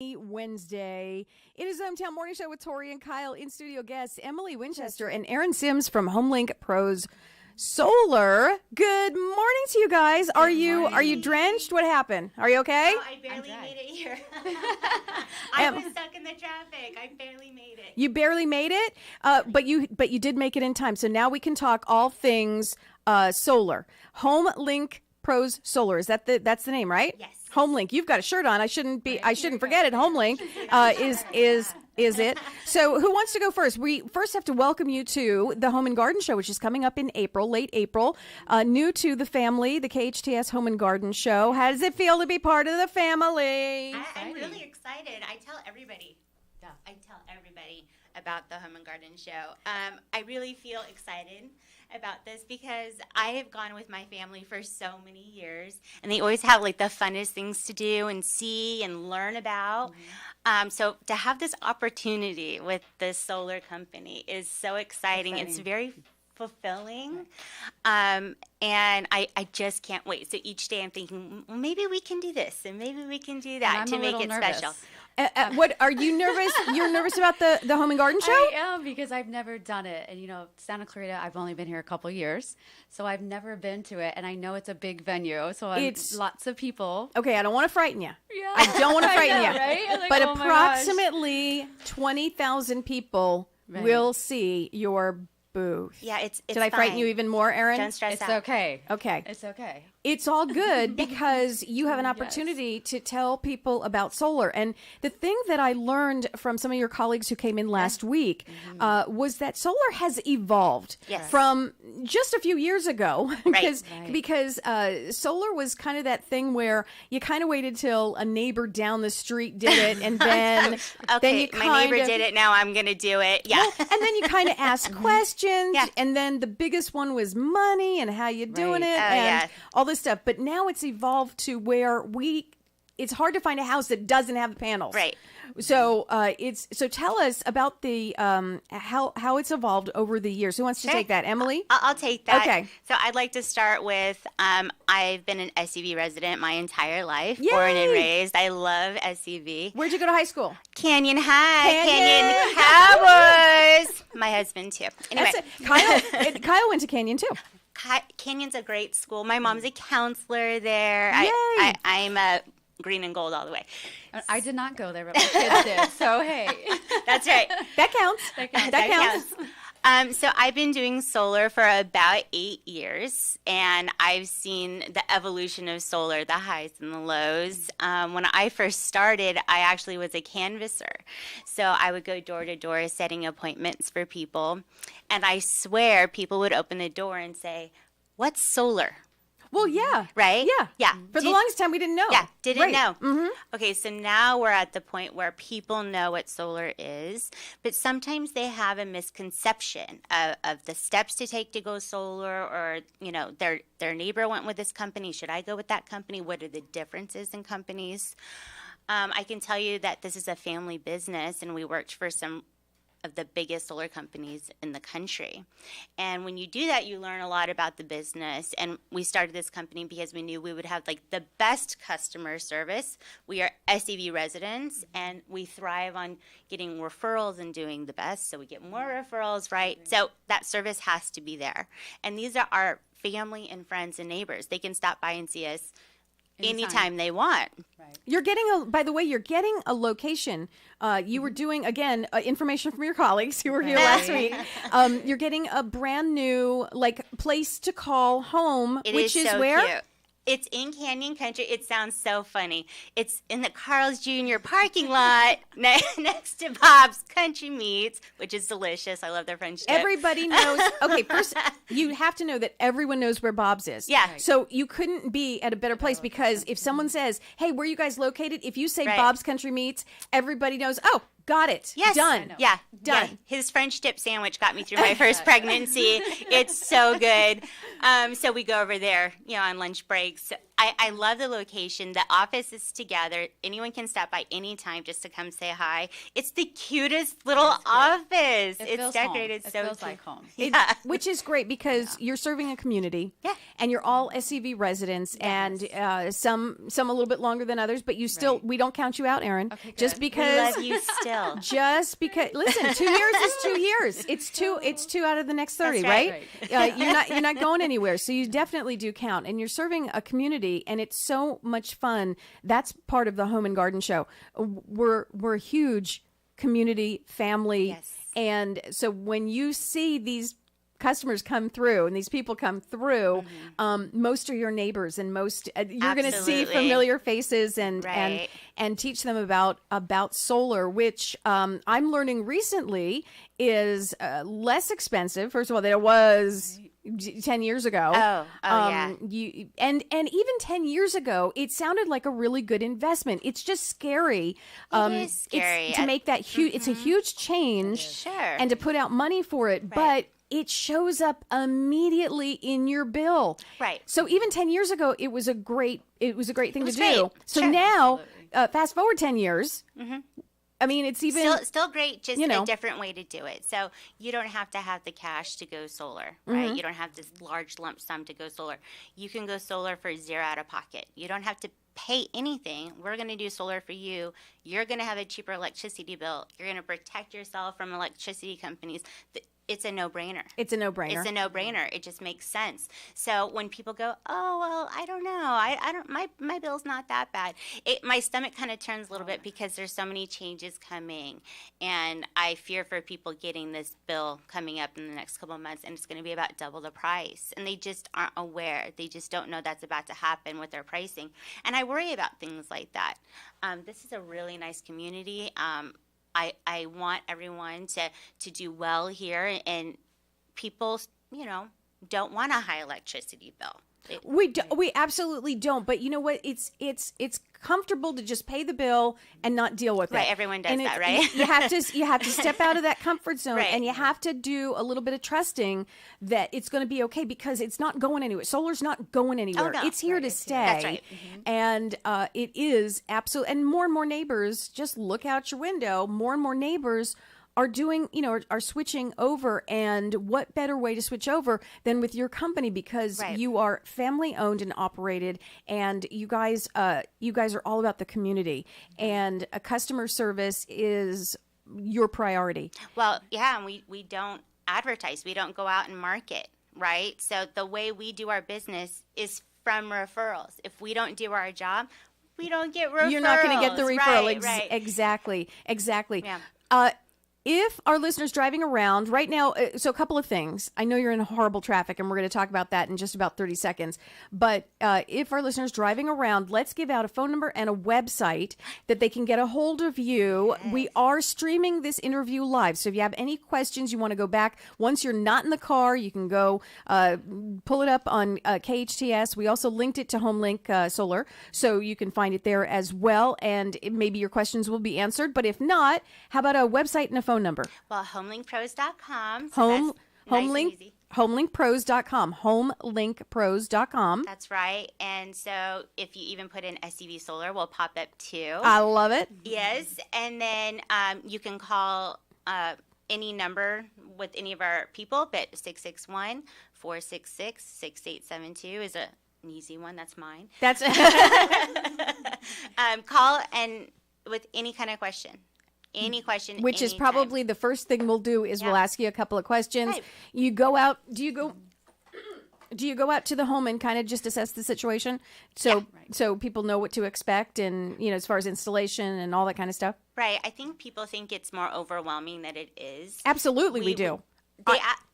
Wednesday. It is the Hometown Morning Show with Tori and Kyle. In studio guests Emily Winchester and Erin Sims from HomeLink Pros Solar. Good morning to you guys. Are you drenched? What happened? Are you okay? Oh, I barely made it here. I was stuck in the traffic. I barely made it. You barely made it, but you did make it in time. So now we can talk all things solar. HomeLink Pros Solar. That's the name, right? Yes. HomeLink. You've got a shirt on. I shouldn't forget it. HomeLink is it. So who wants to go first? We first have to welcome you to the Home and Garden Show, which is coming up in April, late April. New to the family, the KHTS Home and Garden Show. How does it feel to be part of the family? I'm really excited. I tell everybody about the Home and Garden Show. I really feel excited about this because I have gone with my family for so many years, and they always have like the funnest things to do and see and learn about. So to have this opportunity with this solar company is so exciting. It's very fulfilling, and I just can't wait. So each day I'm thinking, well, maybe we can do this and maybe we can do that to make it special. What are you nervous? You're nervous about the Home and Garden Show? I am, because I've never done it. And, Santa Clarita, I've only been here a couple years. So I've never been to it. And I know it's a big venue. So it's lots of people. Okay, I don't want to frighten you. Yeah. I don't want to frighten you. Right? Like, but oh approximately 20,000 people will see your booth. Yeah, it's Did I frighten you even more, Erin? Don't stress out. It's okay. Okay. It's okay. It's all good because you have an opportunity to tell people about solar. And the thing that I learned from some of your colleagues who came in last week was that solar has evolved from just a few years ago. Because solar was kind of that thing where you kind of waited till a neighbor down the street did it, and then my neighbor did it, now I'm going to do it. Yeah. Well, and then you kind of ask questions, and then the biggest one was money and how you doing it, and all this stuff. But now it's evolved to where it's hard to find a house that doesn't have the panels. Right. So so tell us about the how it's evolved over the years. Who wants to take that? Emily? I'll take that. Okay. So I'd like to start with I've been an SUV resident my entire life. Yay! Born and raised. I love SUV. Where'd you go to high school? Canyon High. Canyon Cowboys. My husband too. Anyway. Kyle went to Canyon too. Canyon's a great school. My mom's a counselor there. Yay! I'm a green and gold all the way. I did not go there, but my kids did. So, hey. That's right. That counts. That counts. So I've been doing solar for about 8 years, and I've seen the evolution of solar, the highs and the lows. When I first started, I actually was a canvasser. So I would go door to door setting appointments for people, and I swear people would open the door and say, "What's solar?" Well, yeah. Right? Yeah. For the longest time, we didn't know. Yeah, didn't know. Mm-hmm. Okay, so now we're at the point where people know what solar is, but sometimes they have a misconception of the steps to take to go solar, or, their neighbor went with this company. Should I go with that company? What are the differences in companies? I can tell you that this is a family business, and we worked for some of the biggest solar companies in the country. And when you do that, you learn a lot about the business. And we started this company because we knew we would have like the best customer service. We are SEV residents, and we thrive on getting referrals and doing the best. So we get more referrals, right? So that service has to be there. And these are our family and friends and neighbors. They can stop by and see us anytime they want. Right. You're getting a location. You were doing, again, information from your colleagues who were here last week. You're getting a brand new place to call home, which is so where? Cute. It's in Canyon Country. It sounds so funny. It's in the Carl's Jr. parking lot next to Bob's Country Meats, which is delicious. I love their French dip. Everybody knows. Okay, first, you have to know that everyone knows where Bob's is. Yeah. So you couldn't be at a better place, because if someone says, hey, where are you guys located? If you say Bob's Country Meats, everybody knows, oh, got it. Yes. Done. Yeah. Done. Yeah. His French dip sandwich got me through my first pregnancy. It's so good. So we go over there, on lunch breaks. I love the location. The office is together. Anyone can stop by anytime just to come say hi. It's the cutest little office. It's decorated so feels cute. like home. Yeah. Which is great because you're serving a community. Yeah. And you're all SCV residents, and some a little bit longer than others, but you still, we don't count you out, Erin. Okay, just good. because. We love you still. Just because, listen, 2 years is 2 years. It's two out of the next 30, That's right? right. You're not going anywhere, so you definitely do count. And you're serving a community, and it's so much fun. That's part of the Home and Garden Show. We're a huge community family, and so when you see these customers come through and these people come through, most are your neighbors, and most you're going to see familiar faces and teach them about solar, which I'm learning recently is less expensive, first of all, than it was 10 years ago. Yeah. And even 10 years ago, it sounded like a really good investment. It's just scary. It is scary. To make that huge, it's a huge change. Sure. And to put out money for it, but it shows up immediately in your bill. Right. So even 10 years ago, it was a great thing to do. Great. So Sure. now, fast forward 10 years. I mean, it's even still great, just a different way to do it. So you don't have to have the cash to go solar, right? You don't have this large lump sum to go solar. You can go solar for zero out of pocket. You don't have to pay anything. We're going to do solar for you. You're going to have a cheaper electricity bill. You're going to protect yourself from electricity companies. It's a no-brainer. It's a no-brainer. It's a no-brainer. It just makes sense. So when people go, oh, well, I don't know. I don't. My bill's not that bad. My stomach kind of turns a little bit because there's so many changes coming, and I fear for people getting this bill coming up in the next couple of months, and it's going to be about double the price, and they just aren't aware. They just don't know that's about to happen with their pricing, and I worry about things like that. This is a really nice community. I want everyone to do well here, and people, don't want a high electricity bill. We absolutely don't. But you know what? It's comfortable to just pay the bill and not deal with it. Right. Everyone does that, right? You have to step out of that comfort zone, and you have to do a little bit of trusting that it's going to be okay, because it's not going anywhere. Solar's not going anywhere. Oh, no. It's here to stay. That's right. And it is absolutely. And more neighbors, just look out your window. More and more neighbors are doing, are switching over. And what better way to switch over than with your company, because you are family owned and operated, and you guys are all about the community, and customer service is your priority. Well, yeah, and we don't advertise. We don't go out and market, right? So the way we do our business is from referrals. If we don't do our job, we don't get referrals. You're not going to get the referral. Right. Exactly. Yeah. If our listeners driving around right now, so a couple of things. I know you're in horrible traffic, and we're going to talk about that in just about 30 seconds. But if our listeners driving around, let's give out a phone number and a website that they can get a hold of you. Yes. We are streaming this interview live. So if you have any questions, you want to go back, once you're not in the car, you can go pull it up on KHTS. We also linked it to HomeLink Solar, so you can find it there as well. And maybe your questions will be answered. But if not, how about a website and a phone number? Well, HomeLinkPros.com. HomeLinkPros.com. HomeLinkPros.com. That's right. And so if you even put in SCV Solar, we'll pop up too. I love it. Yes. And then you can call any number with any of our people, but 661-466-6872 is an easy one. That's mine. That's call and with any kind of question. Any question, which is probably the first thing we'll do is we'll ask you a couple of questions. Right. You go out. Do you go out to the home and kind of just assess the situation, so people know what to expect, and as far as installation and all that kind of stuff? Right. I think people think it's more overwhelming than it is. Absolutely, we do.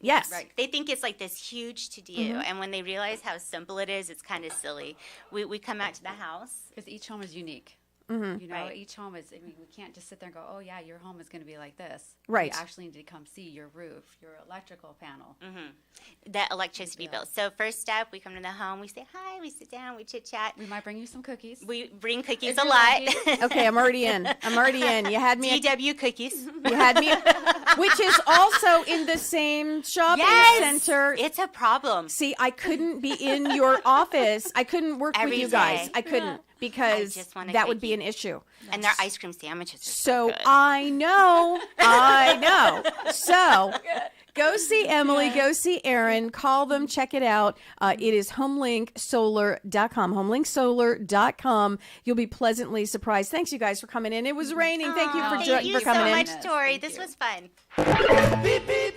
Yes. Right. They think it's like this huge to-do, and when they realize how simple it is, it's kind of silly. We come out to the house. Because each home is unique. Each home is, we can't just sit there and go, oh, yeah, your home is going to be like this. Right. You actually need to come see your roof, your electrical panel. The electricity bill. So first step, we come to the home, we say hi, we sit down, we chit-chat. We might bring you some cookies. We bring cookies a lot. Okay, I'm already in. You had me DW cookies. You had me. which is also in the same shopping center. It's a problem. See, I couldn't be in your office. I couldn't work with you guys. I couldn't because that would be an issue. And their ice cream sandwiches are so good. I know. So go see Emily, go see Erin, call them, check it out. It is HomeLinkSolar.com, HomeLinkSolar.com. You'll be pleasantly surprised. Thanks, you guys, for coming in. It was raining. Thank you for coming in. Thank you so much, Tori. This was fun. Beep, beep.